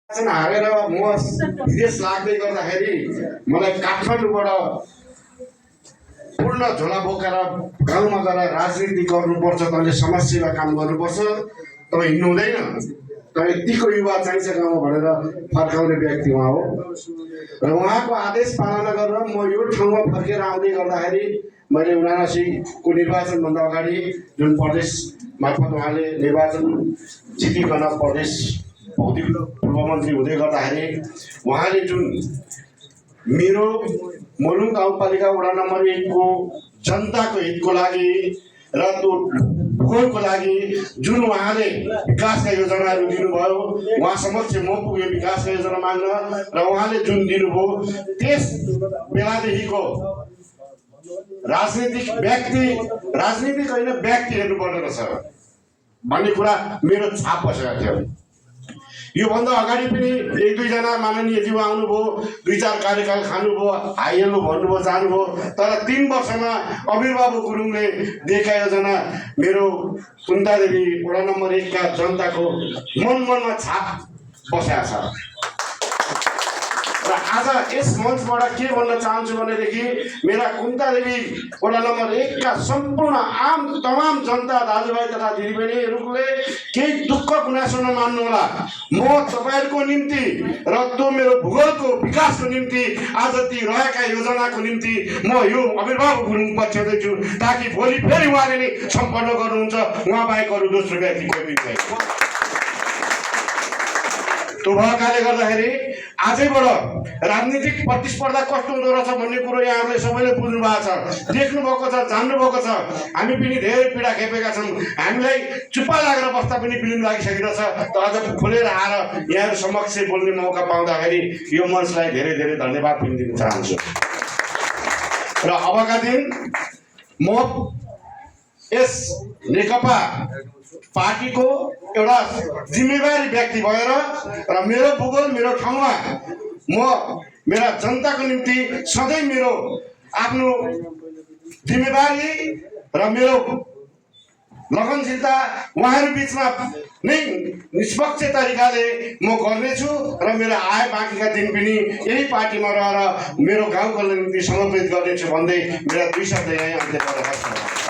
हारेर म विदेश लाग्दै गर्दाखेरि मलाई काठमाडौँबाट पूर्ण झोला बोकेर गाउँमा गएर राजनीति गर्नुपर्छ, तैँले समाजसेवा काम गर्नुपर्छ, तपाईँ हिँड्नु हुँदैन, तर यतिको युवा चाहिन्छ गाउँमा भनेर फर्काउने व्यक्ति उहाँ हो। र उहाँको आदेश पालना गरेर म यो ठाउँमा फर्केर आउँदै गर्दाखेरि मैले 79 को निर्वाचनभन्दा अगाडि जुन प्रदेश मार्फत उहाँले निर्वाचन जितिकन प्रदेश भौतिक पूर्व मन्त्री हुँदै गर्दाखेरि उहाँले जुन मेरो मुलुङ गाउँपालिका वडा नम्बर 1 को जनताको हितको लागि र त्यो भूगोलको लागि जुन उहाँले विकासका योजनाहरू दिनुभयो, उहाँ समक्ष म पुगे विकासका योजना माग्न र उहाँले जुन दिनुभयो त्यस बेलादेखिको राजनीतिक होइन व्यक्ति हेर्नुपर्ने रहेछ भन्ने कुरा मेरो छाप बसेको थियो। योभन्दा अगाडि पनि 1-2 जना माननीय ज्यू आउनुभयो, 2-4 कार्यकाल खानुभयो, आइहाल्नु भन्नुभयो, जानुभयो, तर 3 वर्षमा अमीर बाबु गुरुङले दिएका योजना मेरो कुन्तादेवी वडा नम्बर 1 का जनताको मनमा छाप बसेको छ। र आज यस मञ्चबाट के भन्न चाहन्छु भनेदेखि मेरा कुन्तादेवी वडा नम्बर 1 का सम्पूर्ण तमाम जनता दाजुभाइ तथा दिदीबहिनीहरूले केही दुःख गुनासो नमान्नु होला। म तपाईहरुको निम्ति र त्यो मेरो भूगोलको विकासको निम्ति आज ती रहेका योजनाको निम्ति म यो अभिभावक गुरुङ पछ्याउँदैछु, ताकि भोलि फेरि उहाँले नै सम्पन्न गर्नुहुन्छ, उहाँ बाहेक अरू दोस्रो व्यक्ति कोही पनि छैन। त्यो भएकाले गर्दाखेरि आजैबाट राजनीतिक प्रतिस्पर्धा कस्तो हुँदो रहेछ भन्ने कुरो यहाँहरूले सबैले बुझ्नु भएको छ, देख्नु भएको छ, जान्नु भएको छ। हामी पनि धेरै पीडा खेपेका छौँ, हामीलाई चुप्पा लागेर बस्दा पनि फिल्म लागिसकेको छ। तर आज खुलेर आएर यहाँहरू समक्ष बोल्ने मौका पाउँदाखेरि यो मञ्चलाई धेरै धेरै धन्यवाद पनि दिन चाहन्छु। र अबका दिन म यस नेकपा पार्टीको एउटा जिम्मेवारी व्यक्ति भएर र मेरो भूगोल मेरो ठाउँमा म मेरा जनताको निम्ति सधैँ मेरो आफ्नो जिम्मेवारी र मेरो लगनशीलता उहाँहरू बिचमा नै निष्पक्ष तरिकाले म गर्नेछु र मेरो आए बाँकीका दिन पनि यही पार्टीमा रहेर मेरो गाउँको निम्ति समर्पित गर्नेछु भन्दै मेरा 2 शब्द यही अन्त्य गरेर